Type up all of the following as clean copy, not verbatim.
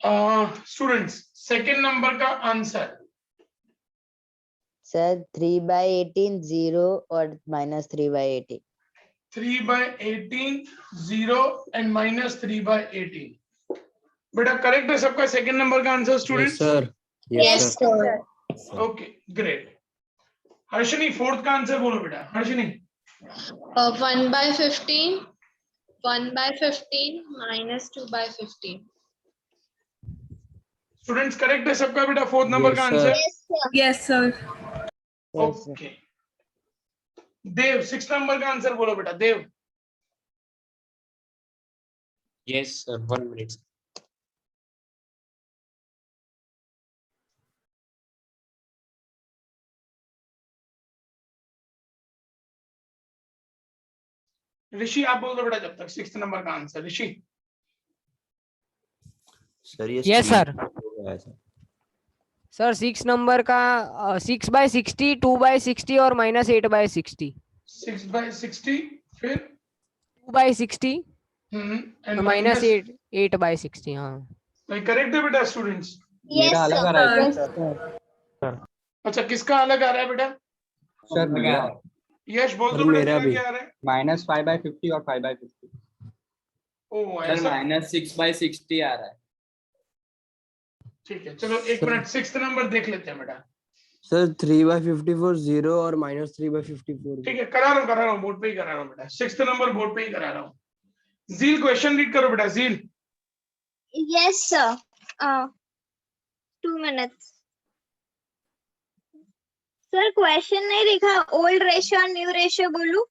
Students second number का answer sir 3/18 0 और -3/18। 3/18 0 and -3/18 बेटा करेक्ट है सबका सेकंड नंबर का answer students? Yes, sir. Okay great. Harshini fourth का आंसर बोलो बेटा। हर्षिनी 1/15 -2/15 स्टूडेंट्स करेक्ट है सबका बेटा फोर्थ नंबर का आंसर? Yes, sir. ओके देव सिक्स नंबर का आंसर बोलो बेटा। देव Yes, sir. 1 minute. ऋषि आप बोल दो बेटा जब तक सिक्स नंबर का आंसर। ऋषि सर ये Yes, sir. Sir sir 6 number का 6/60 2/60 और -8/60। 6/60 फिर 2/60 एंड माइनस 8/60। हाँ करेक्ट है बेटा स्टूडेंट्स? Yes, अलग आ रहा है sir. अच्छा किसका अलग आ रहा है बेटा? सर मेरा यश बोल दो सर, बेटा मेरा तेरा भी। क्या आ रहा है? -5/50 और 5/50। ओ सर ऐसा -6/60 आ रहा है। ठीक है चलो एक मिनट सिक्स नंबर देख लेते हैं बेटा। सर 3/54 0 और -3/54। ठीक है करा रहा हूँ बोर्ड पे ही करा रहा हूँ बेटा। सिक्स नंबर बोर्ड पे ही करा रहा हूँ। जील क्वेश्चन रीड करो बेटा। जील Yes, sir. 2 minutes. Sir question नहीं लिखा, ओल्ड रेशियो और न्यू रेशियो बोलूं?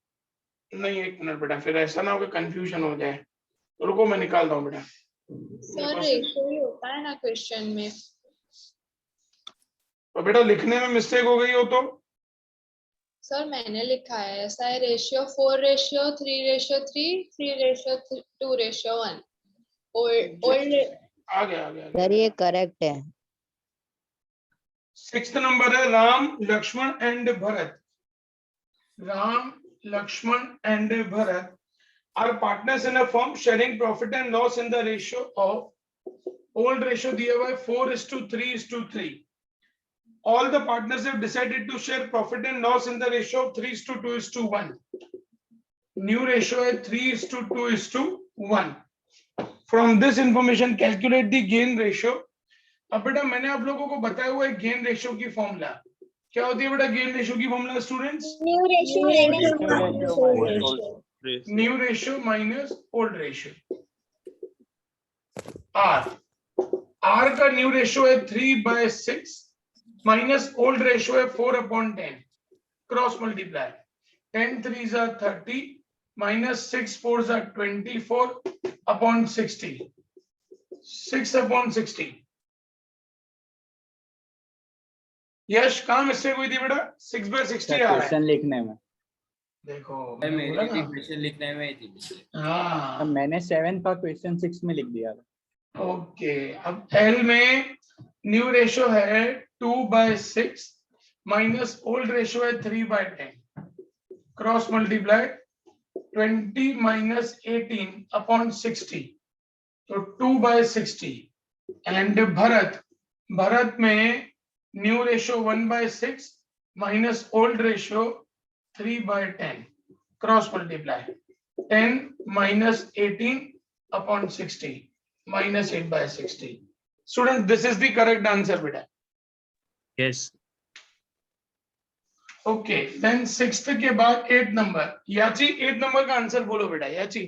नहीं एक मिनट बेटा फिर ऐसा ना हो कि कंफ्यूजन हो जाए। रुको मैं निकालता हूँ बेटा। सर रेशियो ही होता है ना क्वेश्चन में। तो बेटा लिखने में मिस्टेक हो गई हो तो सर मैंने लिखा है ऐसा है रेशियो 4:3:3 3:2:1 ओल्ड आ गया सर ये करेक्ट है। सिक्स्थ नंबर है Ram Lakshman and Bharat. Ram Lakshman and Bharat are partners in a firm sharing profit and loss in the ratio of old ratio दिया हुआ है 4:3:3। All the partners have decided to share profit and loss in the ratio of 3:2:1. New ratio है 3:2:1. From this information, calculate the gain ratio. अब बेटा मैंने आप लोगों को बताया हुआ है गेन रेशियो की फॉर्मूला क्या होती है बेटा? गेन रेशियो की formula students new ratio new ratio minus old ratio. R का न्यू रेशियो है 3/6 माइनस ओल्ड रेशियो है 4/10 cross multiply 10 3s are 30 minus 6 4s are 24/60 6/60। यश कहाँ मिस्टेक हुई थी बेटा? 6/60 आ रहा है क्वेश्चन लिखने में। देखो मेरी बोला ना। क्वेश्चन लिखने में ही थी। हाँ मैंने 7 का क्वेश्चन 6 में लिख दिया था। ओके अब एल में न्यू रेशियो है 2/6 माइनस ओल्ड रेशियो है 3/10 क्रॉस मल्टीप्लाई 20 minus 18/60 तो 2/60 एंड भरत में new ratio 1/6 minus old ratio 3/10 cross multiply 10 minus 18/60 minus 8/60। Student this is the correct answer बेटा। Yes. ओके देन सिक्स्थ के बाद 8 नंबर। याची 8 नंबर का आंसर बोलो बेटा। याची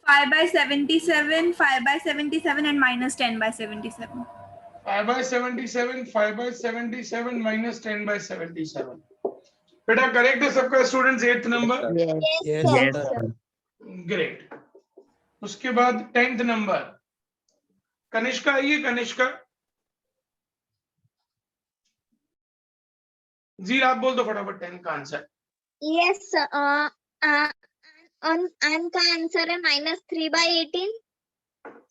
5/77 5/77 and -10/77 5/77 5/77 minus 10/77 बेटा करेक्ट है सबका students? 8th number Yes. Great. उसके बाद 10th नंबर कनिष्का आइए। कनिष्का जी आप बोल दो फटाफट 10 का आंसर। यस अन का आंसर है -3/18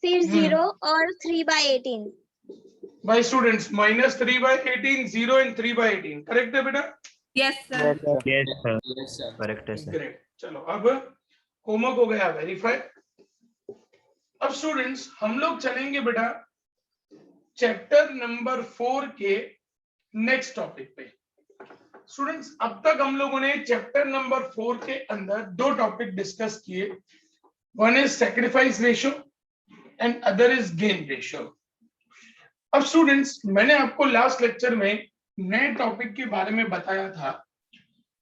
फिर 0 और 3/18। भाई स्टूडेंट्स -3/18 0 एंड 3/18 करेक्ट है बेटा? Yes, sir. Yes, sir. Correct है सर। ग्रेट चलो अब होमवर्क हो गया वेरीफाई। अब स्टूडेंट्स हम लोग चलेंगे बेटा चैप्टर नंबर 4 के नेक्स्ट टॉपिक पे। स्टूडेंट्स, अब तक हम लोगों ने चैप्टर नंबर 4 के अंदर दो टॉपिक डिस्कस किए, one is sacrifice ratio and other is gain ratio. अब स्टूडेंट्स, मैंने आपको लास्ट लेक्चर में नए टॉपिक के बारे में बताया था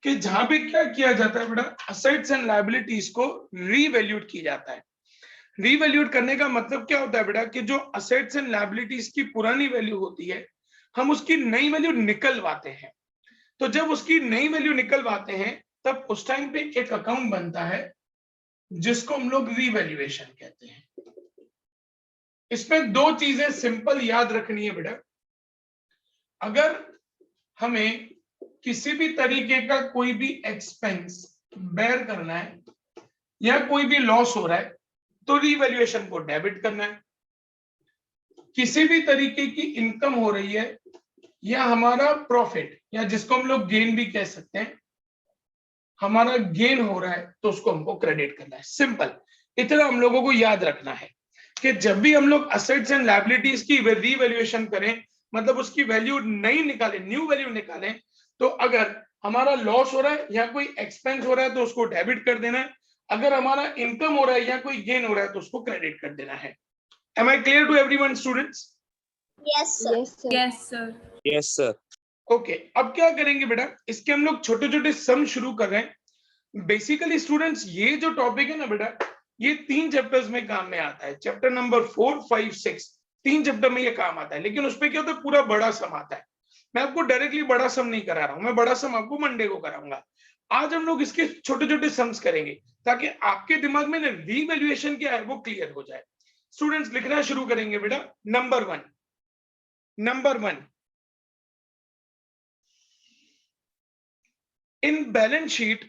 कि जहां पे क्या किया जाता है बेटा, असेट्स एंड लायबिलिटीज को रीवैल्यूट किया जाता है। रीवैल्यूट करने का मतलब क्या होता है बेटा, कि जो असेट्स एंड लायबिलिटीज की पुरानी वैल्यू होती है, हम उसकी नई वैल्यू निकलवाते हैं। तो जब उसकी नई वैल्यू निकलवाते हैं, तब उस टाइम पे एक अकाउंट बनता है जिसको हम लोग रीवैल्यूएशन कहते हैं। इसमें दो चीजें सिंपल याद रखनी है बेटा। अगर हमें किसी भी तरीके का कोई भी एक्सपेंस बेयर करना है या कोई भी लॉस हो रहा है, तो रीवैल्यूएशन को डेबिट करना है। किसी भी तरीके की इनकम हो रही है या हमारा प्रॉफिट, या जिसको हम लोग गेन भी कह सकते हैं, हमारा गेन हो रहा है तो उसको हमको क्रेडिट करना है। सिंपल इतना हम लोगों को याद रखना है कि जब भी हम लोग असेट्स एंड लायबिलिटीज की रीवैल्यूएशन करें, मतलब उसकी वैल्यू नई निकालें, न्यू वैल्यू निकालें, तो अगर हमारा लॉस हो रहा है या कोई एक्सपेंस हो रहा है तो उसको डेबिट कर देना है। अगर हमारा इनकम हो रहा है या कोई गेन हो रहा है तो उसको क्रेडिट कर देना है। Am I clear to everyone, students? Yes, sir. Yes, sir. Yes, sir. Okay, अब क्या करेंगे बेटा, इसके हम लोग छोटे छोटे सम शुरू कर रहे हैं। बेसिकली स्टूडेंट्स, ये जो टॉपिक है ना बेटा, ये 3 चैप्टर्स में काम में आता है। चैप्टर नंबर 4, 5, 6, 3 चैप्टर में ये काम आता है। लेकिन उसपे क्या होता है, पूरा बड़ा सम आता है। मैं आपको डायरेक्टली बड़ा सम नहीं करा रहा हूं, मैं बड़ा सम आपको मंडे को कराऊंगा। आज हम लोग इसके छोटे छोटे सम्स करेंगे ताकि आपके दिमाग में ना रीवैल्यूएशन क्या है वो क्लियर हो जाए। स्टूडेंट्स, लिखना शुरू करेंगे बेटा। Number one, in balance sheet,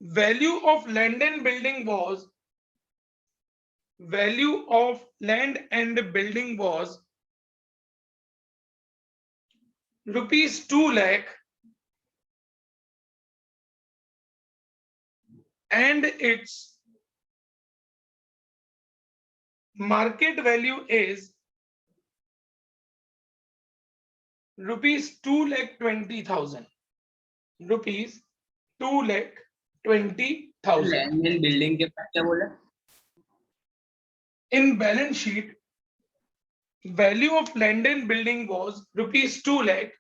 value of land and building was rupees 2 lakh, and its market value is rupees 2,20,000. rupees 2,20,000. Land and building के पास क्या बोला? In balance sheet, value of land and building was rupees 2 lakh,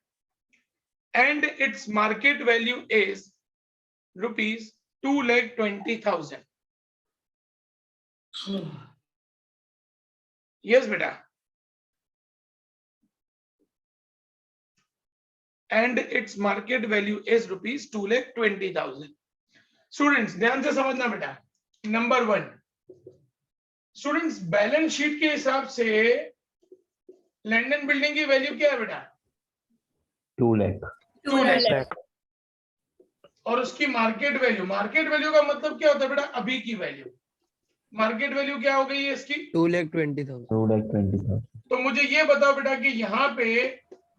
and its market value is rupees 2,20,000. Yes, beta. And its market value is rupees 2,20,000. Students, ध्यान से समझना बेटा। Number 1, students, balance sheet के हिसाब से लैंड एंड बिल्डिंग की value क्या है बेटा? 2 lakh. 2 lakh. और उसकी मार्केट वैल्यू का मतलब क्या होता है बेटा? अभी की वैल्यू। मार्केट वैल्यू क्या हो गई है इसकी? 2,20,000. 2,20,000. तो मुझे ये बताओ बेटा कि यहाँ पे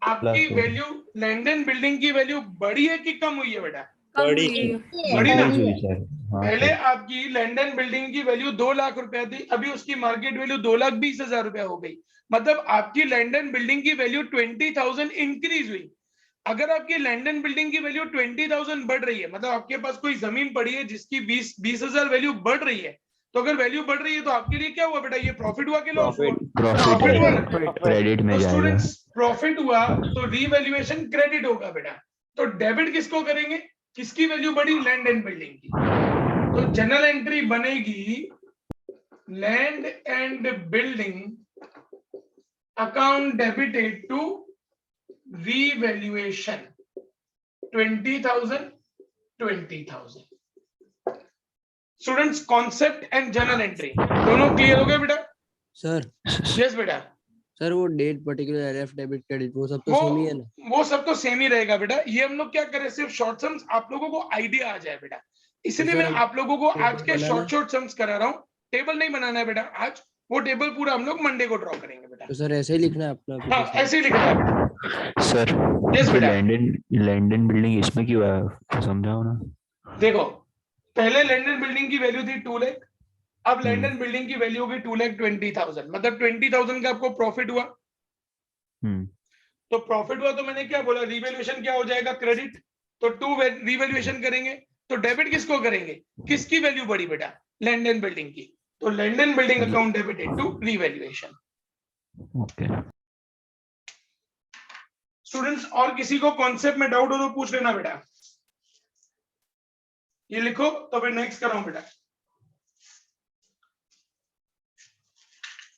आपकी Plus value, land and building की वैल्यू बढ़ी है कि कम हुई है बेटा? बड़ी. बड़ी ना? हाँ, पहले आपकी लैंड एंड बिल्डिंग की वैल्यू 2 लाख रुपया थी, अभी उसकी मार्केट वैल्यू 2,20,000 रुपया हो गई। मतलब आपकी लैंड एंड बिल्डिंग की वैल्यू 20,000 इंक्रीज हुई। अगर आपकी लैंड एंड बिल्डिंग की वैल्यू 20,000 बढ़ रही है, मतलब आपके पास कोई जमीन पड़ी है जिसकी 20,000 वैल्यू बढ़ रही है, तो अगर वैल्यू बढ़ रही है तो आपके लिए क्या हुआ बेटा? ये प्रॉफिट हुआ कि लॉस हुआ? प्रॉफिट हुआ ना? क्रेडिट में तो जाएगा. स्टूडेंट्स, प्रॉफिट हुआ तो रीवैल्यूएशन क्रेडिट होगा बेटा। तो डेबिट किसको करेंगे? किसकी वैल्यू बढ़ी? लैंड एंड बिल्डिंग की। तो जनरल एंट्री बनेगी land and building account debited to revaluation 20,000, 20,000। Students, concept and general entry दोनों क्लियर हो गए बेटा? सर यस बेटा। सर वो date particular LF debit credit वो सब तो सेम ही है ना? वो सब तो सेम ही रहेगा बेटा। ये हम लोग क्या करें, सिर्फ शॉर्ट सम्स आप लोगों को आइडिया आ जाए बेटा, इसलिए तो मैं सर, आप लोगों को आज के बनाना- शॉर्ट सम्स करा रहा हूँ। टेबल नहीं बनाना है बेटा आज, वो टेबल पूरा हम लोग मंडे को ड्रॉ करेंगे बेटा। तो सर ऐसे ही लिखना है अपना? हाँ, ऐसे ही लिखना है बेटा। सर, Yes, बेटा। लैंड एंड बिल्डिंग इसमें क्यों है, समझाओ ना। देखो, पहले लैंड एंड बिल्डिंग की वैल्यू थी 2 लाख, अब लैंड एंड बिल्डिंग की वैल्यू होगी 2,20,000, मतलब 20,000 का आपको प्रॉफिट हुआ। तो प्रॉफिट हुआ तो मैंने क्या बोला, रिवैल्यूएशन क्या हो जाएगा, क्रेडिट। तो टू रिवैल्यूएशन करेंगे तो डेबिट किसको करेंगे, किसकी वैल्यू बढ़ी बेटा, लैंड एंड बिल्डिंग की। तो land and building account debited to revaluation. Okay students, और किसी को कॉन्सेप्ट में डाउट हो तो पूछ लेना बेटा, ये लिखो तो फिर नेक्स्ट कराऊं बेटा।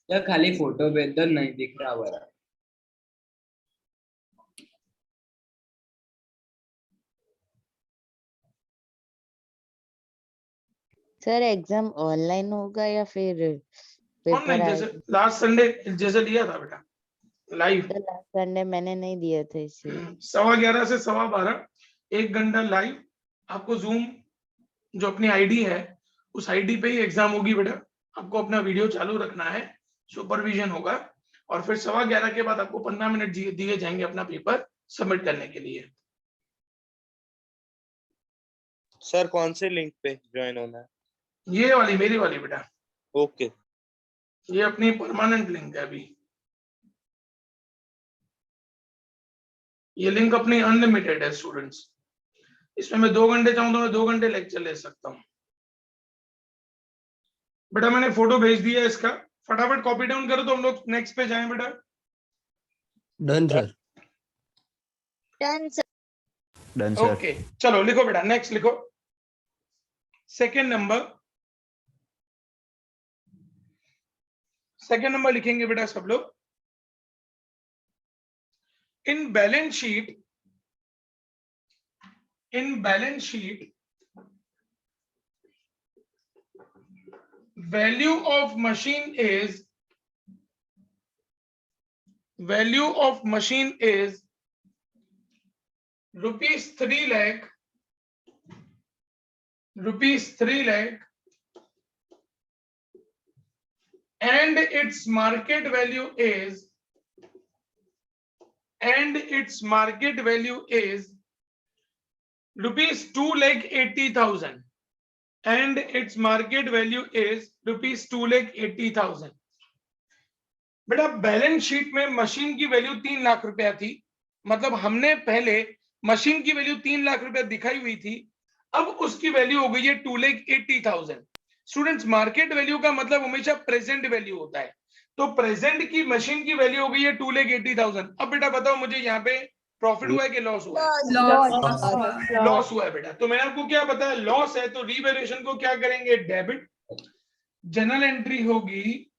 सर खाली फोटो भेज दो, नहीं दिख रहा हमारा। सर एग्जाम ऑनलाइन होगा या फिर पेपर ऑनलाइन, जैसे आएगा? लास्ट संडे जैसे लिया था बेटा लाइव। तो लास्ट संडे मैंने नहीं दिया था इसलिए। 11:15 से 12:15 1 घंटा लाइव। आपको जूम जो अपनी आईडी है उस आईडी पे ही एग्जाम होगी बेटा। आपको अपना वीडियो चालू रखना है, सुपरविजन होगा, और फिर 11:15 के बाद आपको 15 मिनट दिए जाएंगे अपना पेपर सबमिट करने के लिए। सर कौन से लिंक पे ज्वाइन होना है? ये वाली मेरी वाली बेटा, ओके। ये अपनी परमानेंट लिंक है अभी। ये लिंक अपनी अनलिमिटेड है स्टूडेंट्स। इसमें मैं 2 घंटे चाहूँ तो मैं 2 घंटे लेक्चर ले सकता हूँ बेटा। मैंने फोटो भेज दिया है इसका, फटाफट कॉपी डाउन करो तो हम लोग नेक्स्ट पे जाएं बेटा। Done sir. Done sir. Done sir. Okay चलो लिखो बेटा, नेक्स्ट लिखो। सेकेंड नंबर लिखेंगे बेटा सब लोग। इन balance sheet value of machine is rupees 3 lakh, and its market value is rupees 2,80,000, and its market value is rupees 2,80,000। बेटा बैलेंस शीट में मशीन की वैल्यू 3 लाख रुपया थी, मतलब हमने पहले मशीन की वैल्यू 3 लाख रुपया दिखाई हुई थी, अब उसकी वैल्यू हो गई है 2,80,000। स्टूडेंट्स, मार्केट वैल्यू का मतलब हमेशा प्रेजेंट वैल्यू होता है, तो प्रेजेंट की मशीन की वैल्यू हो गई है 2,80,000। अब बेटा बताओ मुझे यहाँ पे प्रॉफिट हुआ है कि लॉस हुआ है? लॉस हुआ है बेटा। तो मैंने आपको क्या बताया, लॉस है तो रीवैल्यूएशन को क्या करेंगे, डेबिट। जनरल एंट्री होगी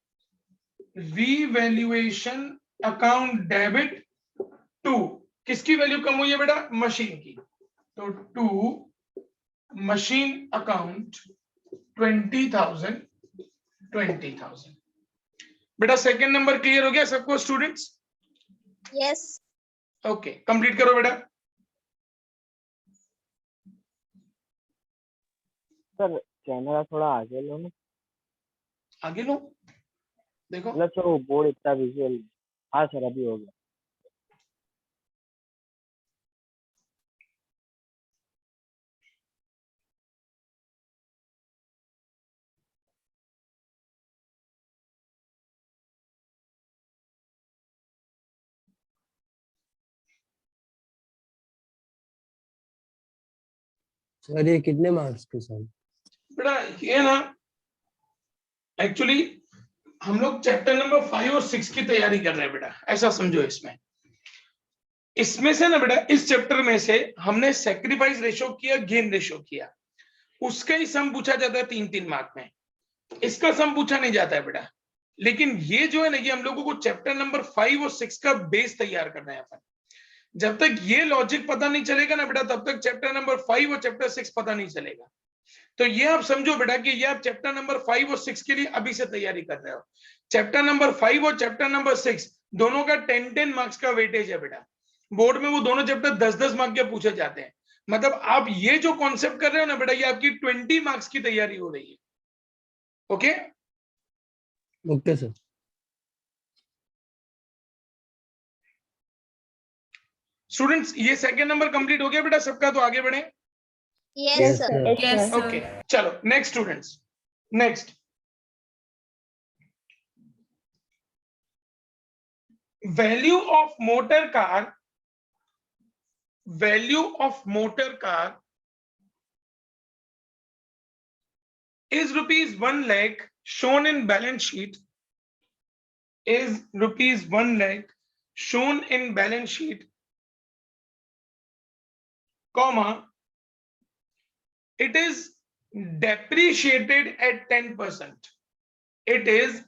रीवैल्यूएशन अकाउंट डेबिट टू, किसकी वैल्यू कम हुई है बेटा, मशीन की, तो टू मशीन अकाउंट 20,000। बेटा सेकंड नंबर क्लियर हो गया सबको स्टूडेंट्स? यस। ओके कंप्लीट करो बेटा। सर कैमरा थोड़ा आगे लो ना। आगे लो, देखो मतलब सर वो बोर्ड इतना विजुअल। हाँ सर अभी हो गया। सर ये कितने मार्क्स के सर? बेटा ये ना एक्चुअली हम लोग चैप्टर नंबर 5 और 6 की तैयारी कर रहे हैं बेटा, ऐसा समझो। इसमें से ना बेटा, इस चैप्टर में से हमने सेक्रीफाइस रेशो किया, गेन रेशो किया, उसका ही सम पूछा जाता है 3-3 मार्क में। इसका सम पूछा नहीं जाता है बेटा। लेकिन ये जो है ना, ये हम लोगों को चैप्टर नंबर 5 और 6 का बेस तैयार करना है अपन। जब तक ये लॉजिक पता नहीं चलेगा ना बेटा, तब तक चैप्टर नंबर 5 और चैप्टर 6 पता नहीं चलेगा। तो ये आप समझो बेटा कि ये आप चैप्टर नंबर 5 और 6 के लिए अभी से तैयारी कर रहे हो। चैप्टर नंबर 5 और चैप्टर नंबर 6 दोनों का 10-10 मार्क्स का वेटेज है बेटा। बोर्ड में वो दोनों चैप्टर 10-10 मार्क्स के पूछे जाते हैं। मतलब आप ये जो कॉन्सेप्ट कर रहे हो ना बेटा, ये आपकी 20 मार्क्स की तैयारी हो रही है। Okay okay sir. स्टूडेंट्स, ये सेकंड नंबर कंप्लीट हो गया बेटा सबका, तो आगे बढ़े। Yes sir. ओके चलो next students, next value of motor car is rupees 1 lakh shown in balance sheet, is rupees 1 lakh shown in balance sheet, comma, it is depreciated at 10%. It is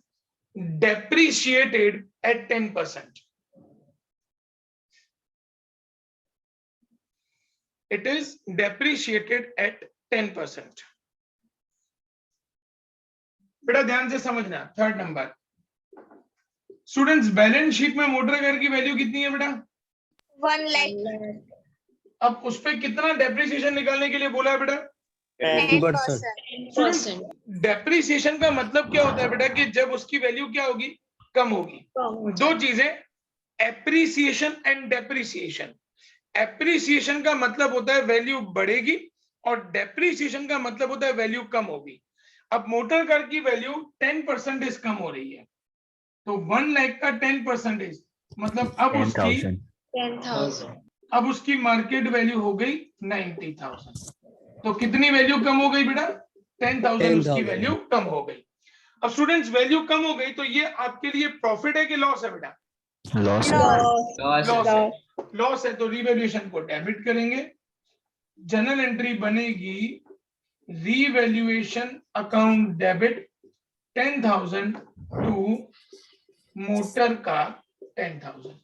depreciated at 10%. It is depreciated at 10%. बेटा ध्यान से समझना, third number students, balance sheet में motor car की value कितनी है बेटा? 1 lakh. अब उस पे कितना डेप्रिसिएशन निकालने के लिए बोला है बेटा? 10%. डेप्रिसिएशन का मतलब क्या होता है बेटा कि जब उसकी वैल्यू क्या होगी? कम होगी। दो चीजें, एप्रिसिएशन एंड डेप्रिसिएशन। एप्रिसिएशन का मतलब होता है वैल्यू बढ़ेगी और डेप्रिसिएशन का मतलब होता है वैल्यू कम होगी। अब मोटर कार की वैल्यू 10% कम हो रही है, तो 1 लाख का 10% मतलब अब उसकी 10,000. अब उसकी मार्केट वैल्यू हो गई 90,000। तो कितनी वैल्यू कम हो गई बेटा? 10,000 उसकी वैल्यू कम हो गई। अब स्टूडेंट्स वैल्यू कम हो गई तो ये आपके लिए प्रॉफिट है कि लॉस है बेटा? लॉस लॉस है, तो रिवैल्यूएशन को डेबिट करेंगे। जनरल एंट्री बनेगी revaluation account debit 10,000 to motor का 10,000।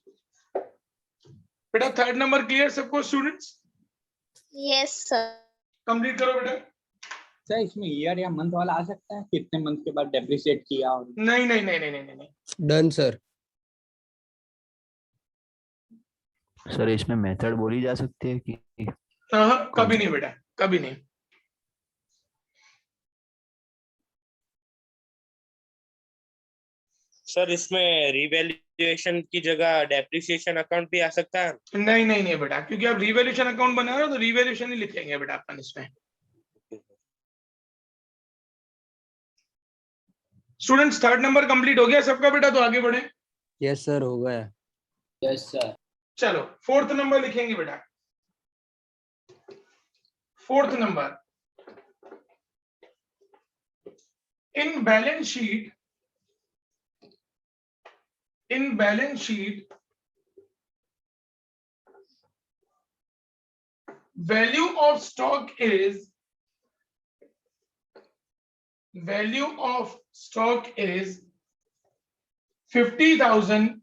बेटा थर्ड नंबर क्लियर सबको स्टूडेंट्स? Yes, sir. कंप्लीट करो बेटा। सर इसमें ईयर या मंथ वाला आ सकता है, कितने मंथ के बाद डेप्रिसिएट किया? और नहीं नहीं नहीं नहीं नहीं नहीं डन सर। सर इसमें मेथड बोली जा सकती है कि? हाँ, कभी नहीं बेटा, कभी नहीं। सर इसमें रिवैल्यूएशन की जगह डेप्रिसिएशन अकाउंट भी आ सकता है? नहीं नहीं नहीं बेटा, क्योंकि आप रिवैल्यूएशन अकाउंट बना रहे हो तो रिवैल्यूएशन ही लिखेंगे बेटा अपन इसमें। स्टूडेंट्स थर्ड नंबर कंप्लीट हो गया सबका बेटा, तो आगे बढ़े। यस सर, हो गया। Yes sir. चलो फोर्थ नंबर लिखेंगे बेटा। Fourth number, in balance sheet value of stock is 50,000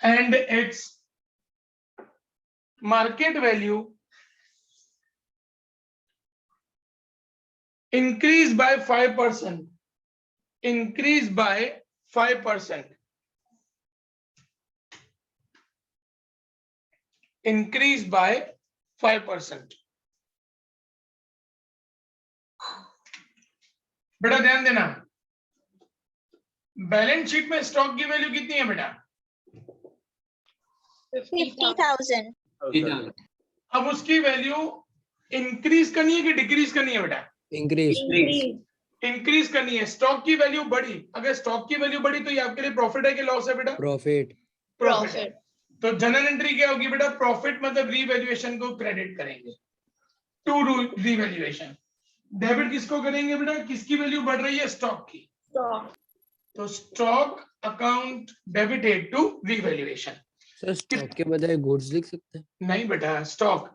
and its market value increased by 5%. Increased by 5%. Increased by 5%. बेटा ध्यान देना, बैलेंस शीट में स्टॉक की वैल्यू कितनी है बेटा? 50,000. अब उसकी वैल्यू इंक्रीज करनी है कि डिक्रीज करनी है बेटा? इंक्रीज करनी है। स्टॉक की वैल्यू बढ़ी, अगर स्टॉक की वैल्यू बढ़ी तो ये आपके लिए प्रॉफिट है कि लॉस है बेटा? प्रॉफिट है। तो जनरल एंट्री क्या होगी बेटा? प्रॉफिट मतलब रीवैल्यूएशन को क्रेडिट करेंगे टू रीवैल्यूएशन। डेबिट किसको करेंगे बेटा? किसकी वैल्यू बढ़ रही है? स्टॉक की। तो stock account debited to revaluation. Sir stock के बजाय गुड्स लिख सकते हैं? नहीं बेटा, स्टॉक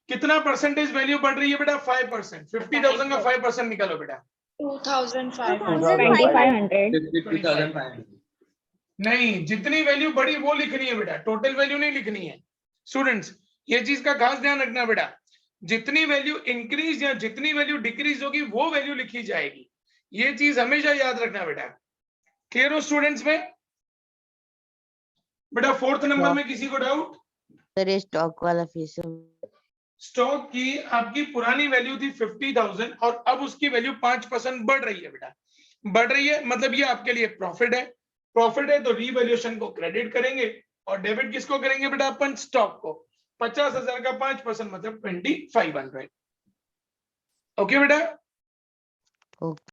कितना परसेंटेज वैल्यू बढ़ रही है बेटा? 5%। 50,000 का 5% निकालो बेटा। 2,500. नहीं, जितनी वैल्यू बढ़ी वो लिखनी है बेटा, टोटल वैल्यू नहीं लिखनी है। स्टूडेंट्स ये चीज का खास ध्यान रखना बेटा, जितनी वैल्यू इंक्रीज या जितनी वैल्यू डिक्रीज होगी वो वैल्यू लिखी जाएगी। ये चीज हमेशा याद रखना बेटा। क्लियर हो स्टूडेंट्स में? बेटा फोर्थ नंबर में किसी को डाउट? सर ये स्टॉक वाला फीस स्टॉक की आपकी पुरानी वैल्यू थी 50,000 और अब उसकी वैल्यू 5% बढ़ रही है बेटा। बढ़ रही है मतलब ये आपके लिए प्रॉफिट है। प्रॉफिट है तो रीवैल्यूएशन को क्रेडिट करेंगे और डेबिट किसको करेंगे बेटा? अपन स्टॉक को। 50,000 का 5% मतलब 2,500। ओके बेटा? ओके।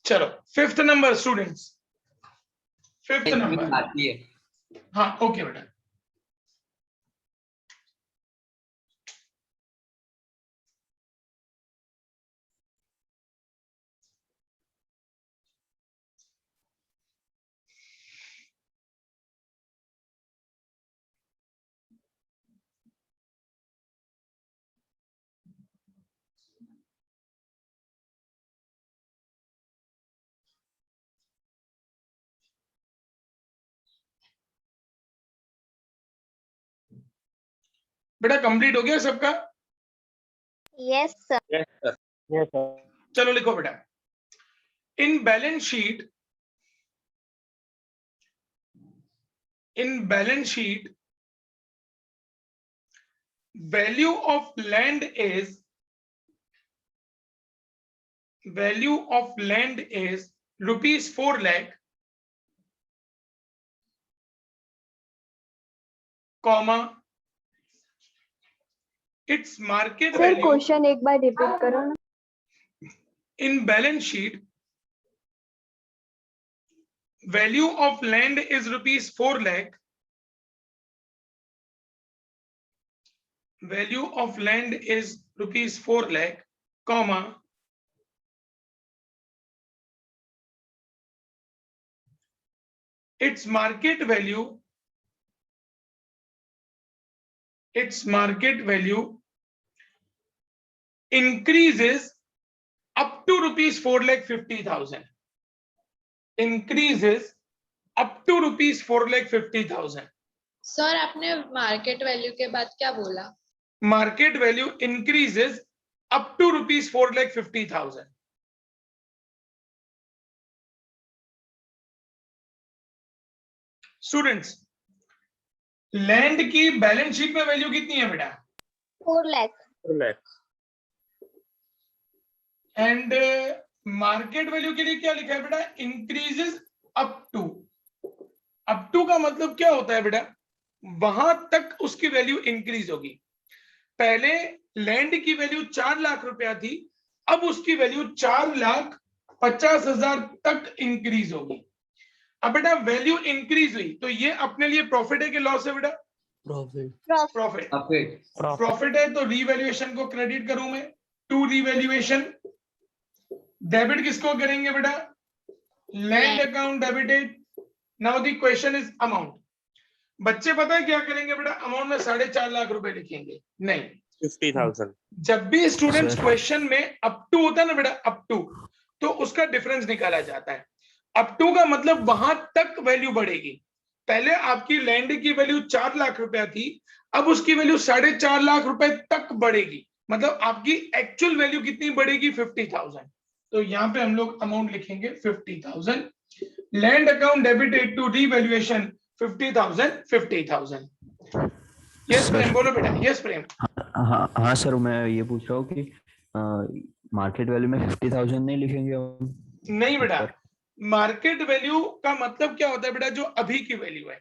चलो fifth number students, fifth number. आती है। हाँ ओके बेटा। बेटा कंप्लीट हो गया सबका? Yes, sir. Yes, sir. Yes sir. चलो लिखो बेटा, in balance sheet, in balance sheet value of land is rupees 4 lakh, comma its market sir value question एक बार रिपीट करो ना। in balance sheet value of land is rupees 4 lakh, value of land is rupees 4 lakh, comma its market value increases up to rupees 4,50,000, increases up to rupees 4,50,000. Sir आपने market value के बाद क्या बोला? Market value increases up to rupees 4,50,000. Students, land की balance sheet में value कितनी है बेटा? 4 lakh. 4 lakh. And market value के लिए क्या लिखा है बेटा? इंक्रीजेस अप टू का मतलब क्या होता है बेटा? वहां तक उसकी वैल्यू इंक्रीज होगी। पहले लैंड की वैल्यू 4 लाख रुपया थी, अब उसकी वैल्यू 4,50,000 तक इंक्रीज होगी। अब बेटा वैल्यू इंक्रीज हुई तो ये अपने लिए प्रॉफिट है कि लॉस है बेटा? प्रॉफिट। प्रॉफिट है तो रीवैल्यूएशन को क्रेडिट करूं मैं, टू रीवैल्यूएशन। डेबिट किसको करेंगे बेटा? Land account debited. Now the question is amount. बच्चे पता है क्या करेंगे बेटा? अमाउंट में 4.5 लाख रुपए लिखेंगे? नहीं, 50,000. जब भी स्टूडेंट्स Sir. क्वेश्चन में अप टू होता है ना बेटा, अप टू, तो उसका डिफरेंस निकाला जाता है। अप टू का मतलब वहां तक वैल्यू बढ़ेगी। पहले आपकी लैंड की वैल्यू 4 लाख रुपया थी, अब उसकी वैल्यू 4.5 लाख रुपए तक बढ़ेगी। मतलब आपकी एक्चुअल वैल्यू कितनी बढ़ेगी? 50,000। तो यहाँ पे हम लोग अमाउंट लिखेंगे 50,000। Land account debited to revaluation 50,000। Yes Prem, बोलो बेटा। यस प्रेम। हाँ सर, मैं ये पूछ रहा हूँ कि मार्केट वैल्यू में 50,000 नहीं लिखेंगे हम? नहीं बेटा, मार्केट वैल्यू का मतलब क्या होता है बेटा? जो अभी की वैल्यू है।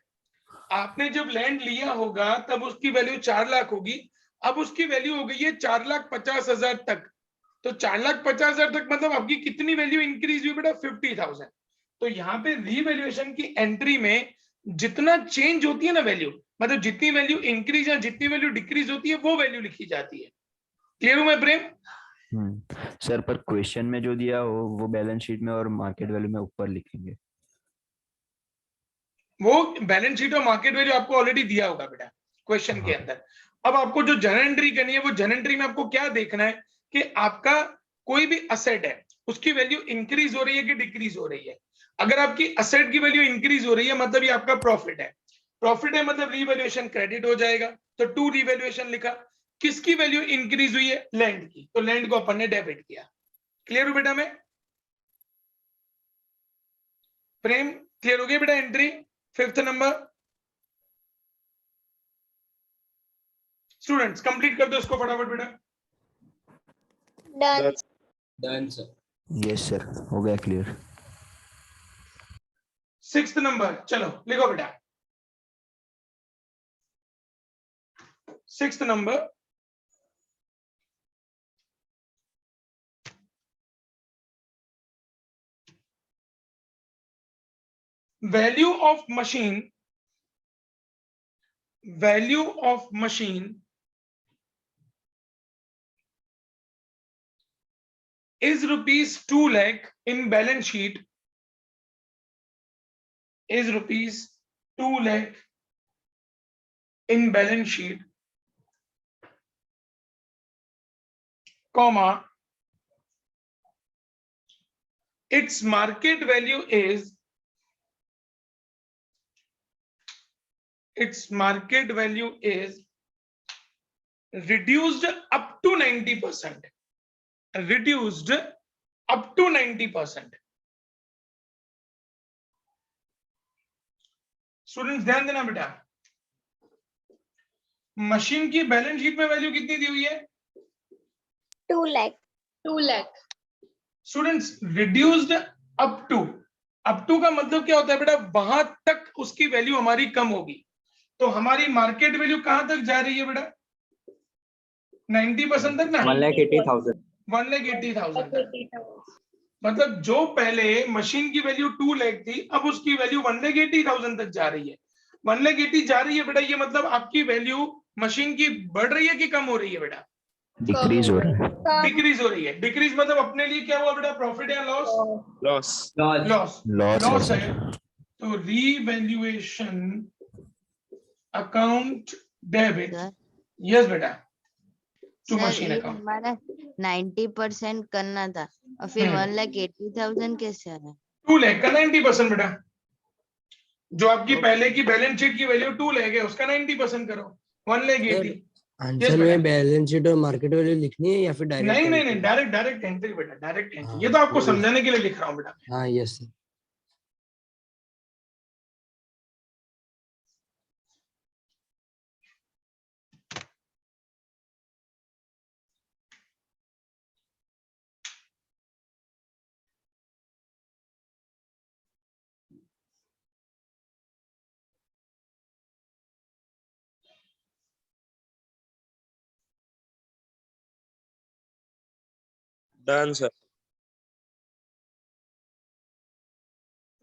आपने जब लैंड लिया होगा तब उसकी वैल्यू 4 लाख होगी, अब उसकी वैल्यू हो गई है 4,50,000 तक। तो 4,50,000 तक मतलब आपकी कितनी वैल्यू इंक्रीज हुई बेटा? 50,000। तो यहाँ पे रीवैल्यूएशन की एंट्री में जितना चेंज होती है ना वैल्यू, मतलब जितनी वैल्यू इंक्रीज या जितनी वैल्यू डिक्रीज होती है वो वैल्यू लिखी जाती है। क्लियर हूं मैं प्रेम? सर पर क्वेश्चन में जो दिया हो वो बैलेंस शीट में और मार्केट वैल्यू में ऊपर लिखेंगे। वो बैलेंस शीट और मार्केट वैल्यू आपको ऑलरेडी दिया होगा बेटा क्वेश्चन के अंदर। अब आपको जो जर्नल एंट्री करनी है, वो जर्नल एंट्री में आपको क्या देखना है कि आपका कोई भी असेट है उसकी वैल्यू इंक्रीज हो रही है कि डिक्रीज हो रही है। अगर आपकी असेट की वैल्यू इंक्रीज हो रही है मतलब ये आपका प्रॉफिट है। प्रॉफिट है मतलब रीवैल्यूएशन क्रेडिट हो जाएगा, तो टू रीवैल्यूएशन लिखा। किसकी वैल्यू इंक्रीज हुई है? लैंड की, तो लैंड को अपन ने डेबिट किया। क्लियर हो बेटा? मैं प्रेम क्लियर हो गया बेटा? Entry fifth number. Students complete कर दो इसको फटाफट बेटा। Done. Done sir. Yes sir, हो गया क्लियर। सिक्स्थ नंबर, चलो लिखो बेटा। Sixth number, value of machine is rupees 2 lakh in balance sheet, is rupees 2 lakh in balance sheet, comma, its market value is reduced up to 90%. Reduced up to 90%. Students ध्यान देना बेटा, machine की balance sheet में value कितनी दी हुई है? 2 lakh. 2 lakh. Students reduced up to का मतलब क्या होता है बेटा? वहां तक उसकी वैल्यू हमारी कम होगी, तो हमारी मार्केट वैल्यू कहां तक जा रही है बेटा? 90% तक ना, 1,80,000. 1,80,000 मतलब जो पहले मशीन की वैल्यू 2 लाख थी, अब उसकी वैल्यू 1,80,000 तक जा रही है। 1,80,000 जा रही है बेटा, ये मतलब आपकी वैल्यू मशीन की बढ़ रही है कि कम हो रही है बेटा? डिक्रीज हो रहा है। डिक्रीज हो रही है। डिक्रीज मतलब अपने लिए क्या हुआ बेटा? प्रॉफिट या लॉस? लॉस। लॉस है। तो रीवैल्यूएशन अकाउंट डेबिट, यस बेटा, टू मशीन अकाउंट। हमारा 90% करना था और फिर 1,80,000 कैसे आया? 2 लाख का 90% बेटा, जो आपकी पहले की बैलेंस शीट की वैल्यू 2 लाख है, उसका 90% करो, 1,80,000। आंसर में बैलेंस शीट और मार्केट वैल्यू लिखनी है या फिर डायरेक्ट? नहीं, डायरेक्ट एंट्री बेटा, डायरेक्ट एंट्री। ये तो आपको समझाने के लिए लिख रहा हूँ बेटा। हाँ यस। Done sir.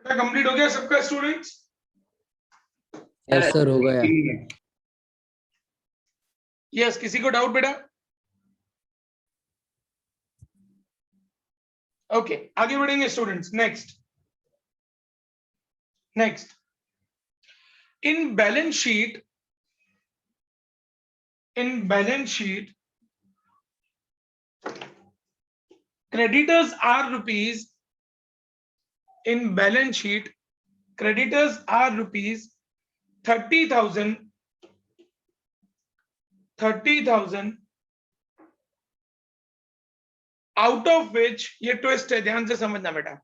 कंप्लीट हो गया सबका स्टूडेंट्स? यस सर, हो गया। यस, किसी को डाउट बेटा? ओके, आगे बढ़ेंगे students. Next in balance sheet creditors are rupees 30,000 out of which, ये ट्विस्ट है, ध्यान से समझना बेटा,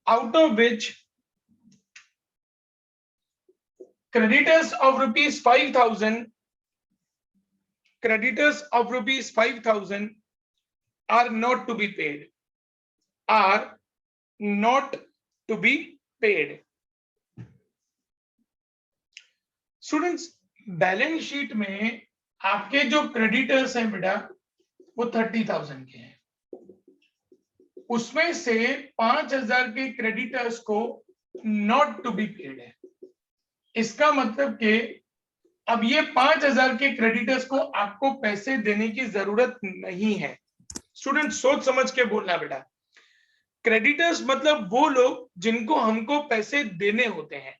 out of which creditors of rupees 5,000 are not to be paid. Students, balance sheet में आपके जो क्रेडिटर्स हैं बेटा, वो 30,000 के हैं। उसमें से 5,000 के क्रेडिटर्स को नॉट टू बी पेड है। इसका मतलब कि अब ये 5,000 के क्रेडिटर्स को आपको पैसे देने की जरूरत नहीं है। स्टूडेंट सोच समझ के बोलना बेटा। क्रेडिटर्स मतलब वो लोग जिनको हमको पैसे देने होते हैं।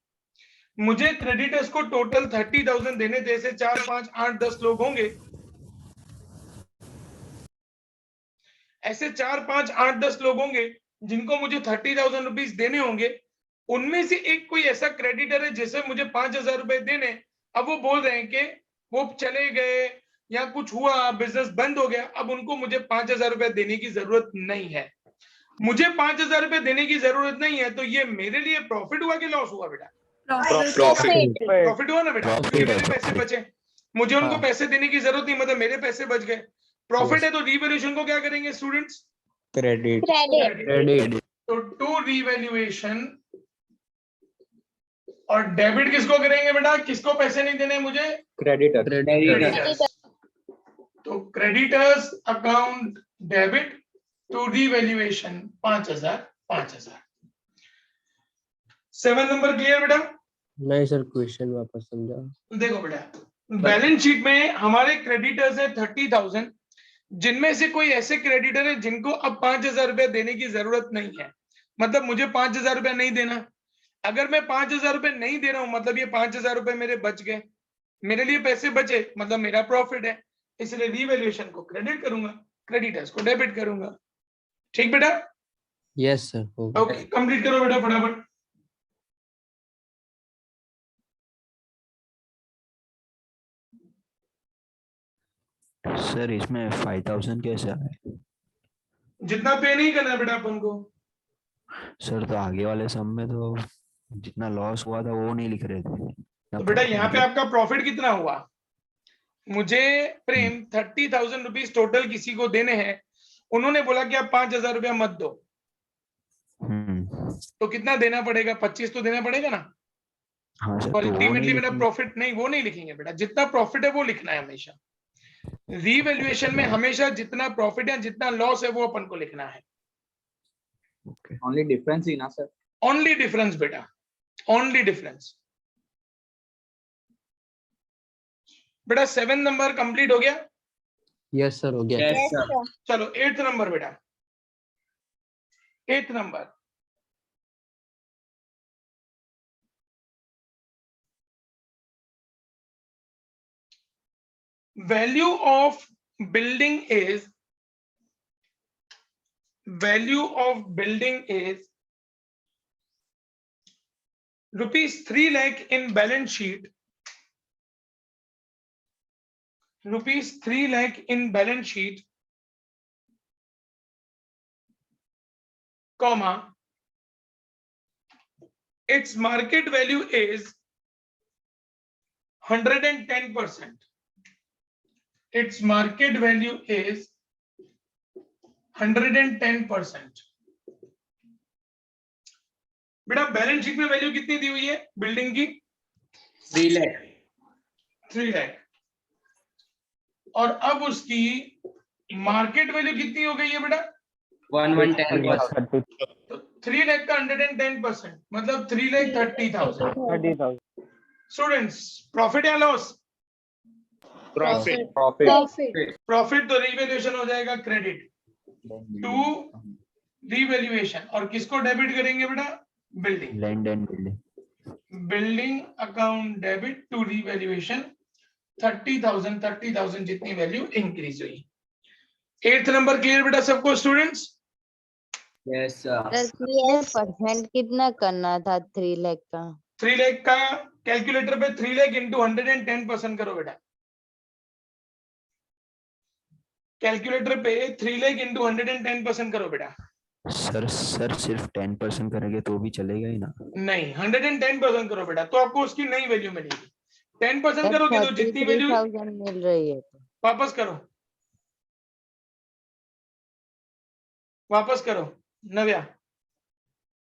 मुझे क्रेडिटर्स को टोटल 30,000 देने थे, से 4, 5, 8, 10 लोग होंगे। ऐसे 4, 5, 8, 10 लोग होंगे जिनको मुझे 30,000 रुपीज देने होंगे। उनमें से एक कोई ऐसा क्रेडिटर है जिसे मुझे 5,000 रुपए देने, अब वो बोल रहे हैं कि वो चले गए या कुछ हुआ, बिजनेस बंद हो गया, अब उनको मुझे 5,000 रुपए देने की जरूरत नहीं है। मुझे 5,000 रुपए देने की जरूरत नहीं है, तो ये मेरे लिए प्रॉफिट हुआ कि लॉस हुआ बेटा? प्रॉफिट हुआ ना बेटा, क्योंकि मेरे पैसे बचे, मुझे उनको पैसे देने की जरूरत नहीं, मतलब मेरे पैसे बच गए। प्रॉफिट है तो रीवैल्यूएशन को क्या करेंगे स्टूडेंट्स? क्रेडिट। तो टू रीवैल्यूएशन और डेबिट किसको करेंगे बेटा? किसको पैसे नहीं देने मुझे? क्रेडिटर्स। तो creditors account debit to revaluation 5,000। 7 number clear बेटा? नहीं सर, क्वेश्चन वापस समझा। देखो बेटा, बैलेंस शीट में हमारे क्रेडिटर्स है 30,000, जिनमें से कोई ऐसे क्रेडिटर है जिनको अब 5,000 रुपया देने की जरूरत नहीं है, मतलब मुझे 5,000 रुपया नहीं देना। अगर मैं 5,000 रुपये नहीं दे रहा हूं, मतलब ये 5,000 रुपये मेरे बच गए, मेरे लिए पैसे बचे, मतलब मेरा प्रॉफिट है, इसलिए रीवैल्यूएशन को क्रेडिट करूंगा, क्रेडिटर्स को डेबिट करूंगा। ठीक बेटा? यस सर, हो गया। ओके, कंप्लीट करो बेटा फटाफट। सर इसमें 5,000 कैसे आए? जितना पे नहीं करना है बेटा अपन को। सर तो आगे वाले सम में तो जितना लॉस हुआ था वो नहीं लिख रहे थे। तो बेटा यहाँ पे आपका प्रॉफिट कितना हुआ? मुझे प्रेम 30,000 रुपीज टोटल किसी को देने हैं, उन्होंने बोला कि आप 5,000 रुपया मत दो, तो कितना देना पड़ेगा? 25 तो देना पड़ेगा ना। हाँ सर, और तो वो अल्टीमेटली नहीं मेरा लिखेंगे। प्रॉफिट नहीं, वो नहीं लिखेंगे बेटा, जितना प्रॉफिट है वो लिखना है हमेशा। रीवैल्यूएशन में हमेशा जितना प्रॉफिट है जितना लॉस है वो अपन को लिखना है। ओनली डिफरेंस ही ना सर? ओनली डिफरेंस बेटा, ओनली डिफरेंस। बेटा 7 नंबर कंप्लीट हो गया? यस सर, हो गया। Yes, sir. चलो 8th नंबर बेटा, 8th number. value of building is rupees 3 lakh in balance sheet, rupees 3 lakh in balance sheet, comma, its market value is 110%. Its market value is 110%. बेटा balance sheet में value कितनी दी हुई है building की? 3 lakh. 3 lakh. और अब उसकी मार्केट वैल्यू कितनी हो गई है बेटा? 110%. तो 3 लाख का 110% मतलब 3,30,000। 30,000. स्टूडेंट्स, प्रॉफिट या लॉस? प्रॉफिट। प्रॉफिट तो रीवैल्यूएशन हो जाएगा क्रेडिट टू रीवैल्यूएशन, और किसको डेबिट करेंगे बेटा? Building. Land and building. Building account debit to revaluation 30,000 जितनी वैल्यू इंक्रीज हुई। 8th नंबर क्लियर बेटा सबको स्टूडेंट्स? Yes, sir. परसेंट कितना करना था 3 लाख का? 3 लाख का कैलकुलेटर पे 3 लाख इंटू 110% करो बेटा। कैलकुलेटर पे 3 लाख इंटू 110% करो बेटा। सर सिर्फ 10% करेंगे तो भी चलेगा ही ना? नहीं, 110% करो बेटा, तो आपको उसकी नई वैल्यू मिलेगी। 10% करोगे तो जितनी वैल्यू 33,000 मिल रही है। वापस करो, वापस करो नव्या।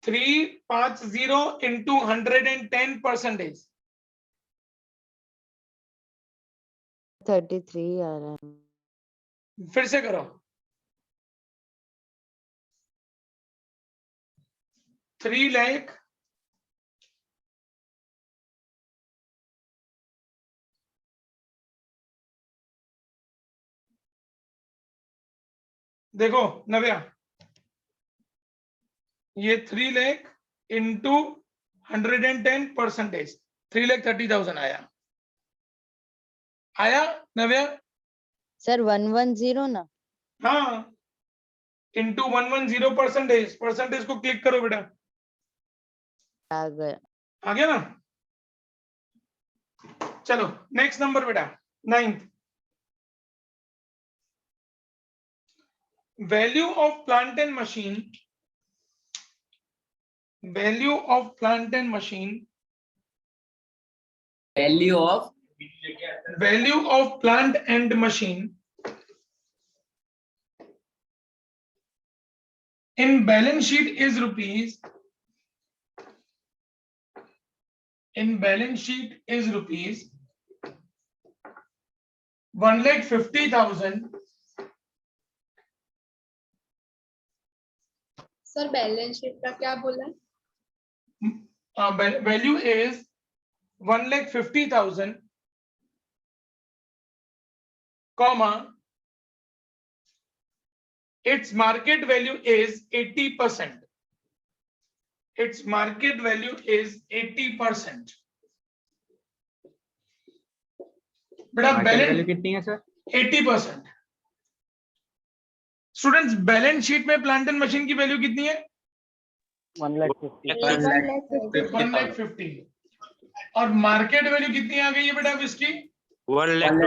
350 इंटू 110%। 33 आ रहा है। फिर से करो। 3 लाख देखो नव्या, ये 3 लाख इंटू 110%, 3,30,000 आया नव्या? सर 110 ना? हाँ, इंटू 110%, परसेंटेज को क्लिक करो बेटा। आ गया। आ गया ना? चलो नेक्स्ट नंबर बेटा 9th। Value of plant and machine, value of plant and machine, Value of value of plant and machine in balance sheet is rupees, in balance sheet is rupees 1,50,000. Sir balance sheet का क्या बोला? value is 1,50,000, comma, its market value is 80%. Its market value is 80%. बेटा market value balance कितनी है sir? 80%. Students balance sheet में plant and machine की value कितनी है? 1,50,000. 1,50,000. और मार्केट वैल्यू कितनी आ गई है बेटा अब इसकी? 20,000.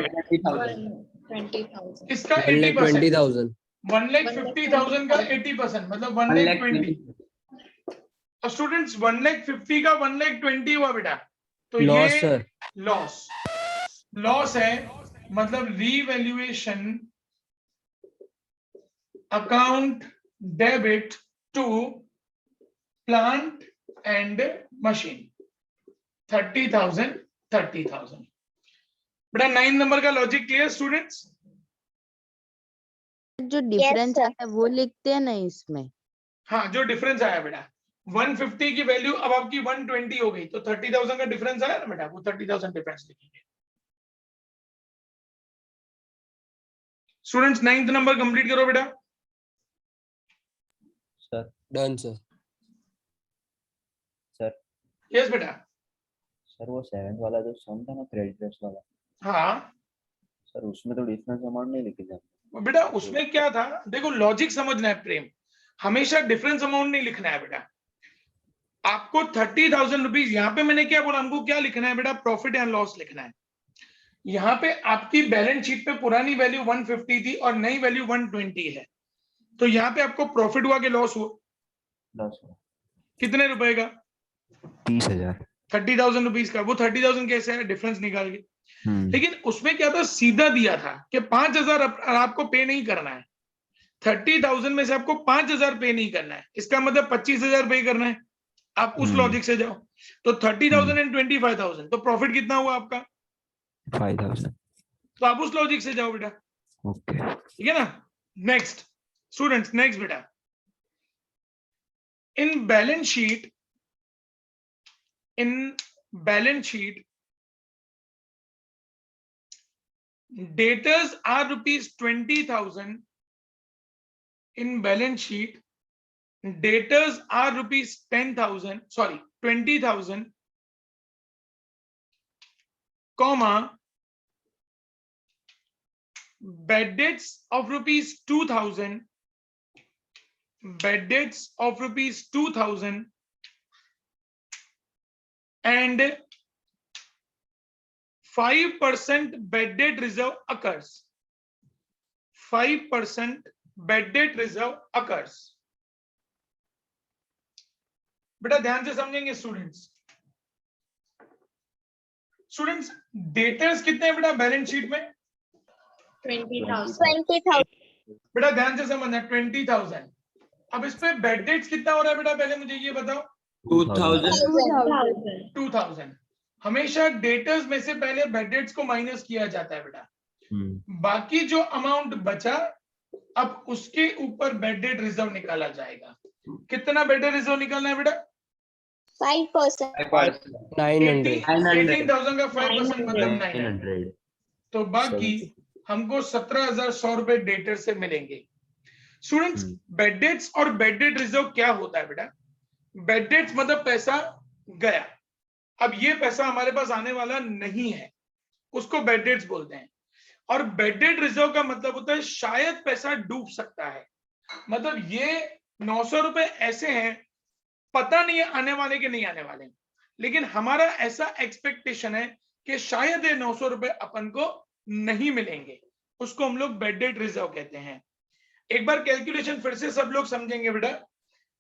इसका 80%. 1,20,000. 1,50,000 का 80% मतलब 1,20,000. अब स्टूडेंट्स 1,50,000 का 1,20,000 हुआ बेटा, तो लॉस ये सर. लॉस है, मतलब revaluation account debit to plant and machine 30,000. बेटा 9 नंबर का लॉजिक क्लियर स्टूडेंट्स? जो डिफरेंस आता है वो लिखते हैं ना इसमें? हाँ, जो डिफरेंस आया बेटा 150 की वैल्यू अब आपकी 120 हो गई, तो 30,000 का डिफरेंस आया ना बेटा, वो 30,000 डिफरेंस लिखेंगे. स्टूडेंट्स 9th नंबर कंप्लीट करो बेटा. Sir done sir. Sir yes बेटा. सर वो 7th वाला जो सम था ना क्रेडिटर्स वाला, हाँ सर उसमें तो डिफरेंस अमाउंट नहीं लिखे जाते. बेटा उसमें क्या था, देखो लॉजिक समझना है प्रेम, हमेशा डिफरेंस अमाउंट नहीं लिखना है बेटा. आपको 30,000 रुपीज, यहाँ पे मैंने क्या बोला, हमको क्या लिखना है बेटा? प्रॉफिट एंड लॉस लिखना है. यहाँ पे आपकी बैलेंस शीट पे पुरानी वैल्यू 150 थी और नई वैल्यू 120 है, तो यहाँ पे आपको प्रॉफिट हुआ कि लॉस हुआ? लॉस हुआ. कितने रुपए का? 30,000. 30,000 रुपीज का. वो 30,000 कैसे है? डिफरेंस निकाल के. लेकिन उसमें क्या था, सीधा दिया था कि 5,000 आपको पे नहीं करना है. 30,000 में से आपको 5,000 पे नहीं करना है, इसका मतलब 25,000 पे करना है. आप उस लॉजिक से जाओ, तो 30,000 एंड 25,000, तो प्रॉफिट कितना हुआ आपका? 5,000. तो आप उस लॉजिक से जाओ बेटा. ओके. ठीक है ना? नेक्स्ट स्टूडेंट्स, नेक्स्ट बेटा, in balance sheet debtors are rupees 20,000. In balance sheet debtors are rupees 10,000, sorry 20,000, comma, bad debts of rupees 2,000, bad debts of rupees 2,000, and 5% bad debt reserve occurs. 5% bad debt reserve occurs. बेटा ध्यान से समझेंगे students. Students debtors कितने हैं बेटा balance sheet में? 20,000. बेटा ध्यान से समझना, 20,000. अब इस पे बैड डेट्स कितना हो रहा है बेटा, पहले मुझे ये बताओ. 2,000. हमेशा डेटर्स में से पहले बैड डेट्स को माइनस किया जाता है बेटा. बाकी जो अमाउंट बचा, अब उसके ऊपर बैड डेट रिजर्व निकाला जाएगा. कितना बैड डेट रिजर्व निकालना है बेटा? 5%. 18,000 का 5% मतलब 900. तो बाकी हमको 17,100 रुपए डेटर से मिलेंगे. स्टूडेंट्स बैड डेट्स और बैड डेट रिजर्व क्या होता है बेटा? बैड डेट्स मतलब पैसा गया, अब ये पैसा हमारे पास आने वाला नहीं है, उसको बैड डेट्स बोलते हैं. और बैड डेट रिजर्व का मतलब होता है शायद पैसा डूब सकता है, मतलब ये 900 रुपए ऐसे हैं, पता नहीं है आने वाले के नहीं आने वाले, लेकिन हमारा ऐसा एक्सपेक्टेशन है कि शायद ये 900 रुपए अपन को नहीं मिलेंगे, उसको हम लोग बैड डेट रिजर्व कहते हैं. एक बार कैलकुलेशन फिर से सब लोग समझेंगे बेटा.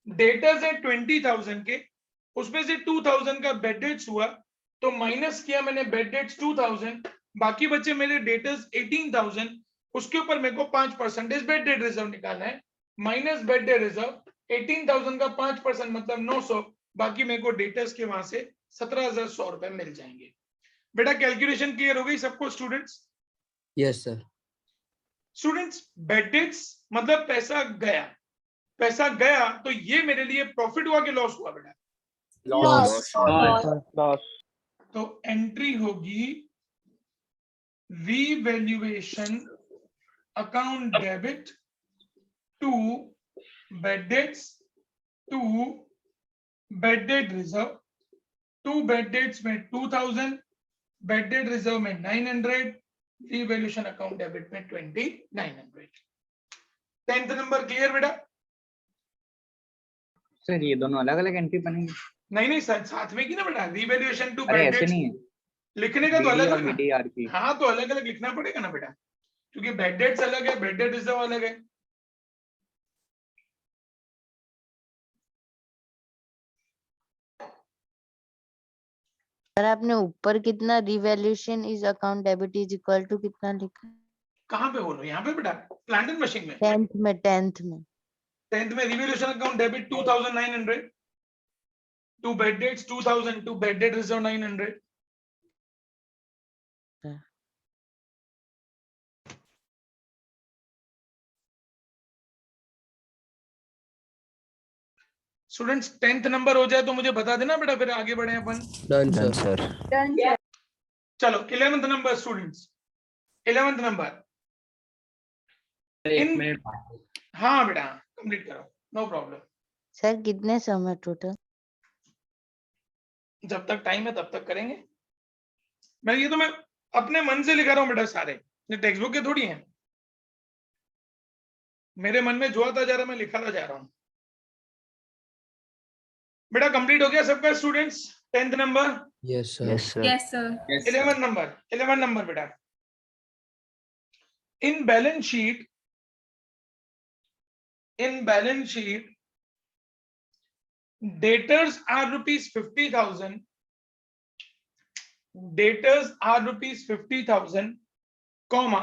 डेटर्स है 20,000 के, उसमें से 2,000 का बैड डेट्स हुआ, तो माइनस किया मैंने बैड डेट्स 2,000, बाकी बचे मेरे डेटर्स 18,000, उसके ऊपर मेरे को 5% बैड डेट रिजर्व निकालना है. माइनस बैड डेट रिजर्व 18,000 का 5% मतलब 900, बाकी मेरे को डेटर्स के वहां से 17,100 रुपए मिल जाएंगे. बेटा कैलकुलेशन क्लियर हो गई सबको students? Yes sir. Students bad debts मतलब पैसा गया, पैसा गया तो ये मेरे लिए प्रॉफिट हुआ कि लॉस हुआ बेटा? लॉस। लॉस। तो एंट्री होगी revaluation account debit to bad debts to bad debt reserve. 2 bad debts में 2000, बेड डेट रिजर्व में 900, रीवैल्यूएशन अकाउंट डेबिट में 2900। 10th नंबर क्लियर बेटा? सर ये दोनों अलग अलग एंट्री बनेंगे? नहीं सर, साथ में की ना बेटा, रीवैल्यूएशन टू अरे बेड ऐसे डेट्स नहीं है, लिखने का तो BD अलग और अलग ना। BDR की। हाँ तो अलग अलग लिखना पड़ेगा ना बेटा, क्योंकि बेड डेट्स अलग है, बेड डेट रिजर्व अलग है। सर आपने ऊपर कितना revaluation is account debit is equal to कितना लिखा? कहाँ पे बोलो? यहाँ पे बेटा, प्लांट एंड मशीन में। 10th में 10th में 10th में revaluation account debit 2900, to bad debts 2000, to bad debt reserve 900। Students 10th number हो जाए तो मुझे बता देना बेटा, फिर आगे बढ़े अपन। Done done sir. सर। चलो 11th number students, 11th number. एक इन- मिनट। हाँ बेटा कंप्लीट करो, नो प्रॉब्लम। सर कितने समय टोटल? जब तक टाइम है तब तक करेंगे। ये तो मैं अपने मन से लिखा रहा हूँ बेटा, सारे ये टेक्स्ट बुक के थोड़ी हैं। मेरे मन में जो आता जा रहा है मैं लिखाता जा रहा हूँ बेटा। कंप्लीट हो गया सबका students? 10th number. Yes sir. Yes sir. Yes sir. 11th number, 11th number बेटा। In balance sheet, debtors are rupees 50,000, debtors are rupees 50,000, comma,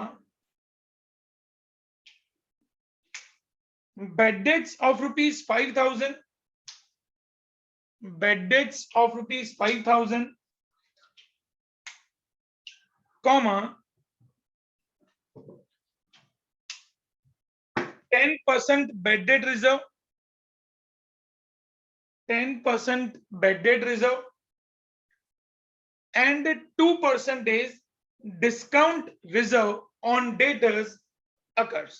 bad debts of rupees 5,000, bad debts of rupees 5,000, comma, 10% bad debt reserve, 10% bad debt reserve, and 2% discount reserve on debtors occurs.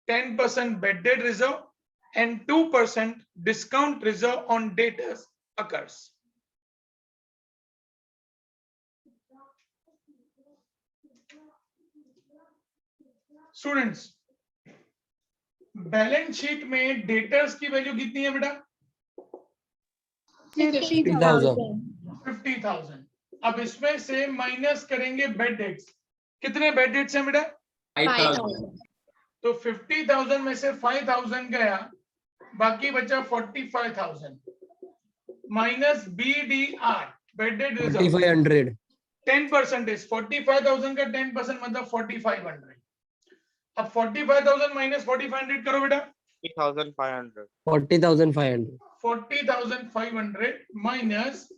10% bad debt reserve and 2% discount reserve on debtors occurs. Students balance sheet में debtors की value कितनी है बेटा? 50,000। अब इसमें से minus करेंगे bad debts. कितने बेड डेट्स हैं बेटा? 5,000। तो 50,000 में से 5,000 गया, बाकी बचा 45,000 minus BDR bed debt reserve 4500। 10%। 45,000 का 10% मतलब 4,500। अब 45,000 माइनस 4,500 करो बेटा। 40,500। 40,500। 40,500 माइनस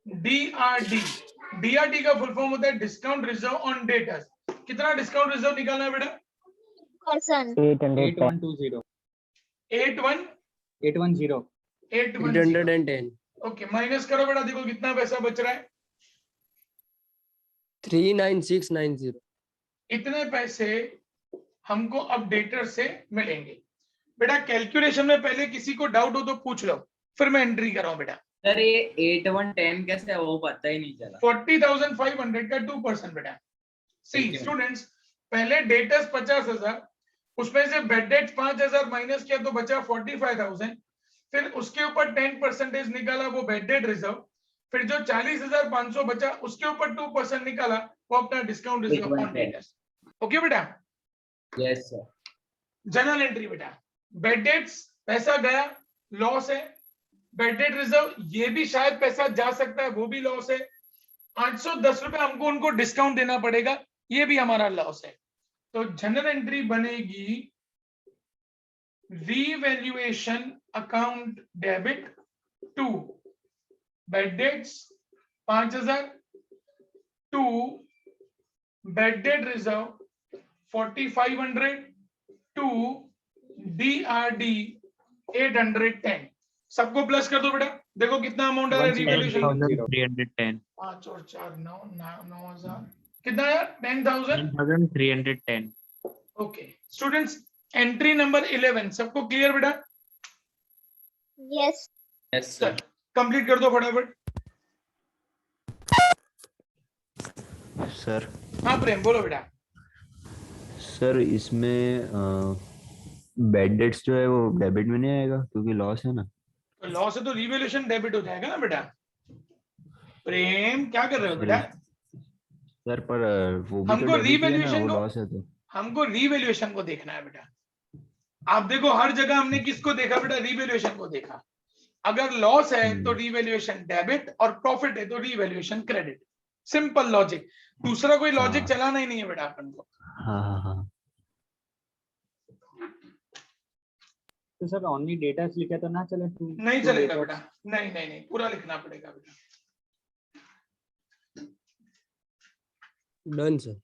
DRD। DRD का फुल फॉर्म होता है डिस्काउंट रिजर्व ऑन डेटर्स। कितना डिस्काउंट रिजर्व निकालना है बेटा? 8120। 810। 810। ओके माइनस करो बेटा, देखो कितना पैसा बच रहा है। 39690। इतने पैसे हमको अब डेटर से मिलेंगे। बेटा कैलकुलेशन में पहले किसी को डाउट हो तो पूछ लो, फिर मैं एंट्री कर रहा हूं बेटा। सर ये 8110 कैसे है वो पता ही नहीं चला। 40,500 का 2% बेटा। सी स्टूडेंट्स, पहले डेटर्स 50,000, उसमें से बेड डेट्स 5,000 माइनस किया तो बचा 45,000। फिर उसके ऊपर 10% निकाला, वो बेड डेट रिजर्व। फिर जो 40,500 बचा उसके ऊपर 2% निकाला, वो अपना discount reserve on debtors. Okay बेटा? Yes sir. जनरल एंट्री बेटा, बेड डेट्स पैसा गया, लॉस है। बेड डेट रिजर्व ये भी शायद पैसा जा सकता है, वो भी लॉस है। 810 रुपए हमको उनको डिस्काउंट देना पड़ेगा, ये भी हमारा लॉस है। तो जनरल एंट्री बनेगी revaluation account debit to bad debts 5,000, to bad debt reserve 4,500, to DRD 810। सबको प्लस कर दो बेटा। देखो कितना अमाउंट आ रहा है रिवैल्यूएशन। 10,310. 5 और 4 9,000 कितना यार 10,000। 10,310. ओके स्टूडेंट्स, एंट्री नंबर 11 सबको क्लियर बेटा? Yes. यस चल सर। कंप्लीट कर दो फटाफट। सर हाँ प्रेम बोलो बेटा। सर इसमें बैड डेट्स जो है वो डेबिट में नहीं आएगा क्योंकि लॉस है ना। तो लॉस है तो रिवैल्यूएशन डेबिट हो जाएगा ना बेटा। प्रेम क्या कर रहे हो बेटा? सर पर वो भी तो हमको डेबिट ही है ना, रिवैल्यूएशन वो को लॉस है तो। हमको रिवैल्यूएशन को देखना है बेटा। आप देखो हर जगह हमने किसको देखा बेटा? रिवैल्यूएशन को देखा। अगर लॉस है तो रिवैल्यूएशन डेबिट और प्रॉफिट है तो रिवैल्यूएशन क्रेडिट। सिंपल लॉजिक, दूसरा कोई लॉजिक हाँ। चलाना ही नहीं है बेटा अपन को। हाँ हाँ हाँ। तो सर ओनली डेटा लिखे तो ना चले? नहीं चलेगा बेटा, नहीं नहीं नहीं पूरा लिखना पड़ेगा बेटा। Done sir.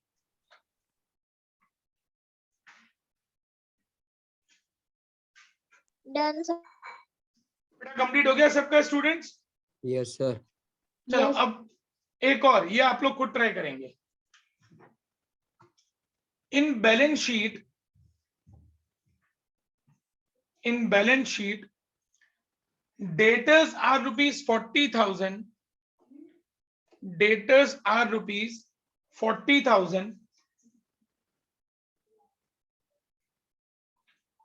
Done, sir. बेटा कंप्लीट हो गया सबका स्टूडेंट्स? Yes sir. चलो Yes. अब एक और, ये आप लोग खुद ट्राई करेंगे। In balance sheet debtors are ₹40,000, debtors are ₹40,000,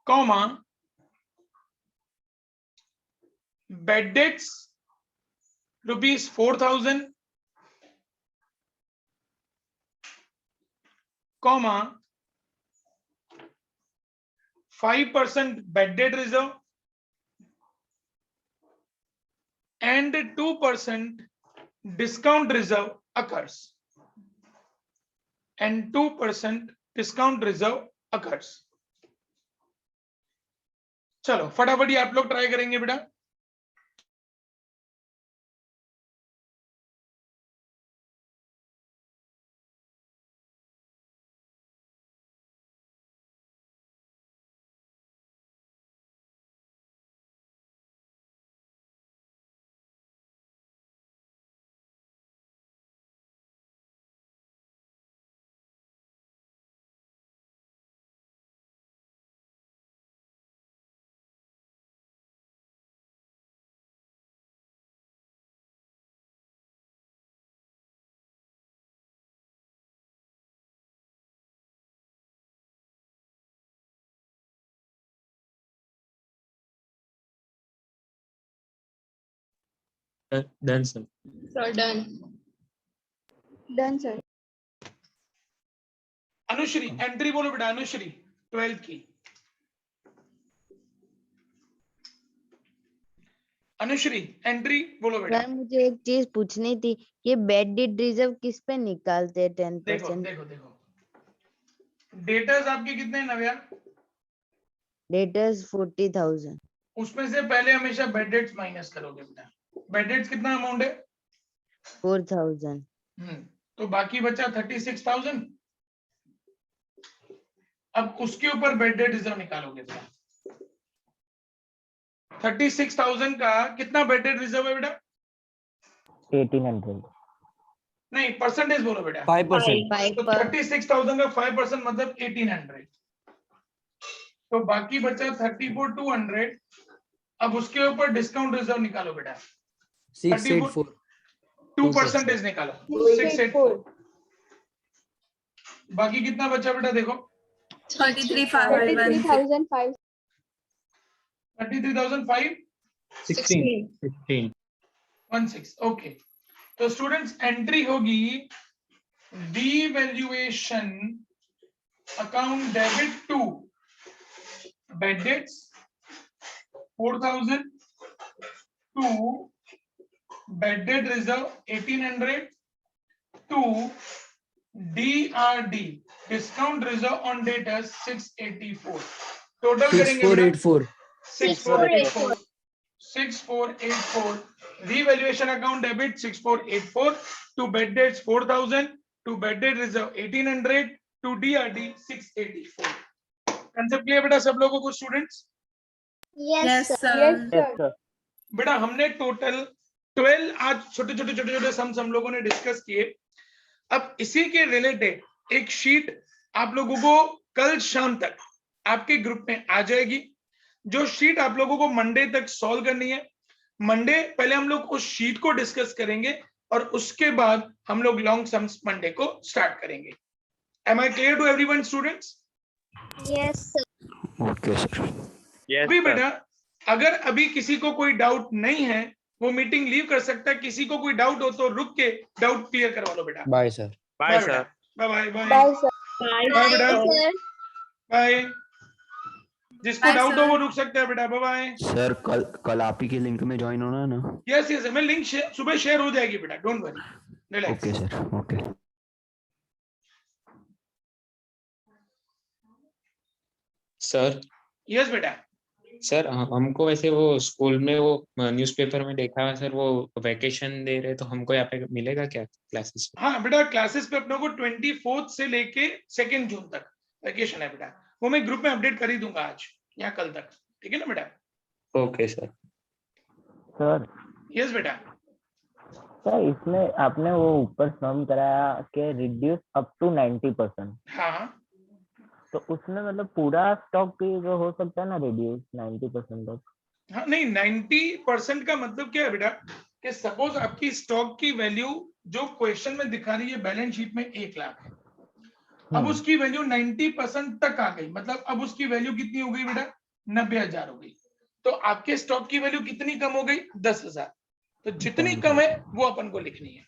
comma bad debts ₹4,000, comma 5% bad debt reserve and 2% discount reserve occurs, and 2% discount reserve occurs। चलो फटाफट ये आप लोग ट्राई करेंगे बेटा। Done, sir. So done. Done, sir. Anushree entry बोलो बेटा। अनुश्री 12th की। अनुश्री एंट्री बोलो बेटा। सर मुझे एक चीज पूछनी थी, ये बेड डेट रिजर्व किस पे निकालते हैं? 10%? देखो डेटर्स आपके कितने हैं नव्या? डेटर्स 40,000। उसमें से पहले हमेशा बेड डेट्स माइनस करोगे बेटा। बेड डेट्स कितना अमाउंट है? 4,000। तो बाकी बचा 36,000। अब उसके ऊपर बेड डेट रिजर्व निकालोगे बेटा। 36,000 का कितना बेड डेट रिजर्व है बेटा? 1800। नहीं परसेंटेज बोलो बेटा। 5%। तो 36,000 का 5% मतलब 1800। तो बाकी बचा 34,200। अब उसके ऊपर डिस्काउंट रिजर्व निकालो बेटा। 684। 2% निकालो 684। बाकी कितना बचा बेटा? देखो 33,500। 33,500 16। ओके तो स्टूडेंट्स एंट्री होगी devaluation account debit to bad debts 4,000 to bad debt reserve 1,800 to DRD discount reserve on debtors 684। Total करेंगे 6484। 6484 6484 revaluation account debit 6484 to bed dates 4,000 to bed date reserve 1,800 to DRD 684। Concept clear बेटा सब लोगों को students? Yes, sir. Yes, sir. बेटा हमने total 12 आज छोटे छोटे सम्स हम लोगों ने डिस्कस किए। अब इसी के रिलेटेड एक शीट आप लोगों को कल शाम तक आपके ग्रुप में आ जाएगी, जो शीट आप लोगों को मंडे तक सॉल्व करनी है। मंडे पहले हम लोग उस शीट को डिस्कस करेंगे और उसके बाद हम लोग लॉन्ग सम्स मंडे को स्टार्ट करेंगे। Am I clear to everyone, students? Yes, sir. Okay sir. Yes, अभी sir. बेटा अगर अभी किसी को कोई डाउट नहीं है वो मीटिंग लीव कर सकता है। किसी को कोई डाउट हो तो रुक के डाउट क्लियर करवा लो बेटा। Bye sir. Bye, sir. Bye bye bye Bye, sir. Bye Bye, बेटा sir. बाय। जिसको Bye, डाउट हो sir. वो रुक सकता है बेटा। Bye bye. सर कल आप ही के लिंक में ज्वाइन होना है ना? यस यस मैं लिंक सुबह शेयर हो जाएगी बेटा, don't worry, relax. Okay sir okay. Sir yes बेटा। सर हमको वैसे वो स्कूल में वो न्यूज़पेपर में देखा है सर, वो वैकेशन दे रहे, तो हमको यहाँ पे मिलेगा क्या क्लासेस? हाँ बेटा क्लासेस पे अपने को 24 से लेके 2 जून तक वैकेशन है बेटा। वो मैं ग्रुप में अपडेट कर ही दूंगा आज या कल तक, ठीक है ना बेटा? Okay sir. सर यस बेटा। सर इसमें आपने वो ऊपर सम कराया कि रिड्यूस अप टू 90%, हाँ तो उसमें मतलब पूरा स्टॉक भी जो हो सकता है ना रिड्यूस 90% तक? हाँ नहीं 90% का मतलब क्या है बेटा कि सपोज आपकी स्टॉक की वैल्यू जो क्वेश्चन में दिखा रही है बैलेंस शीट में 1 लाख है, अब उसकी वैल्यू 90% तक आ गई, मतलब अब उसकी वैल्यू कितनी हो गई बेटा? 90,000 हो गई। तो आपके स्टॉक की वैल्यू कितनी कम हो गई? 10,000। तो जितनी कम है वो अपन को लिखनी है।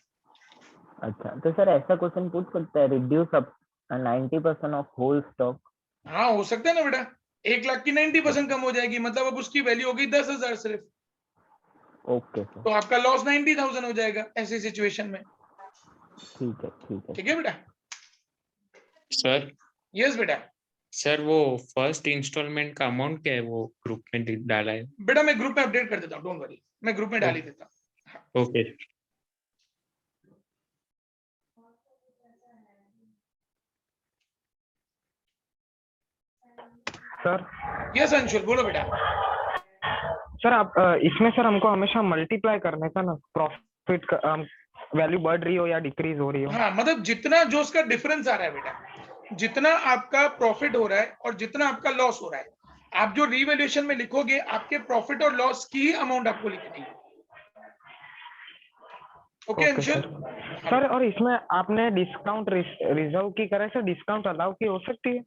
अच्छा, तो सर ऐसा क्वेश्चन पूछ सकता है reduce up 90% off whole stock? हाँ हो सकता है ना बेटा। 1 लाख की 90% कम हो जाएगी, मतलब अब उसकी वैल्यू हो गई 10,000 सिर्फ। ओके सर, तो आपका लॉस 90,000 हो जाएगा ऐसी सिचुएशन में। ठीक है ठीक है। ठीक है बेटा? सर यस बेटा। सर वो फर्स्ट इंस्टॉलमेंट का अमाउंट क्या है वो ग्रुप में डाला है? बेटा मैं ग्रुप में अपडेट कर देता हूँ, डोंट वरी, मैं ग्रुप में डाल ही देता हूँ। ओके सर यस अंशुल बोलो बेटा। सर आप इसमें सर हमको हमेशा मल्टीप्लाई करने का ना, प्रॉफिट का वैल्यू बढ़ रही हो या डिक्रीज हो रही हो। हाँ मतलब जितना जो उसका डिफरेंस आ रहा है बेटा, जितना आपका प्रॉफिट हो रहा है और जितना आपका लॉस हो रहा है, आप जो रीवैल्यूएशन में लिखोगे आपके प्रॉफिट और लॉस की ही अमाउंट आपको लिखनी है। ओके अंशुल? सर और इसमें आपने डिस्काउंट रिजर्व की करे सर, डिस्काउंट अलाउ की हो सकती है?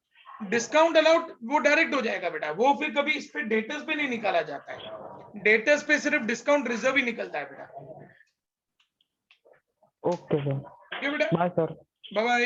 डिस्काउंट अलाउड वो डायरेक्ट हो जाएगा बेटा, वो फिर कभी इस पे डेटर्स पे नहीं निकाला जाता है। डेटर्स पे सिर्फ डिस्काउंट रिजर्व ही निकलता है बेटा। ओके सर, ठीक है बेटा? Bye sir. Bye bye.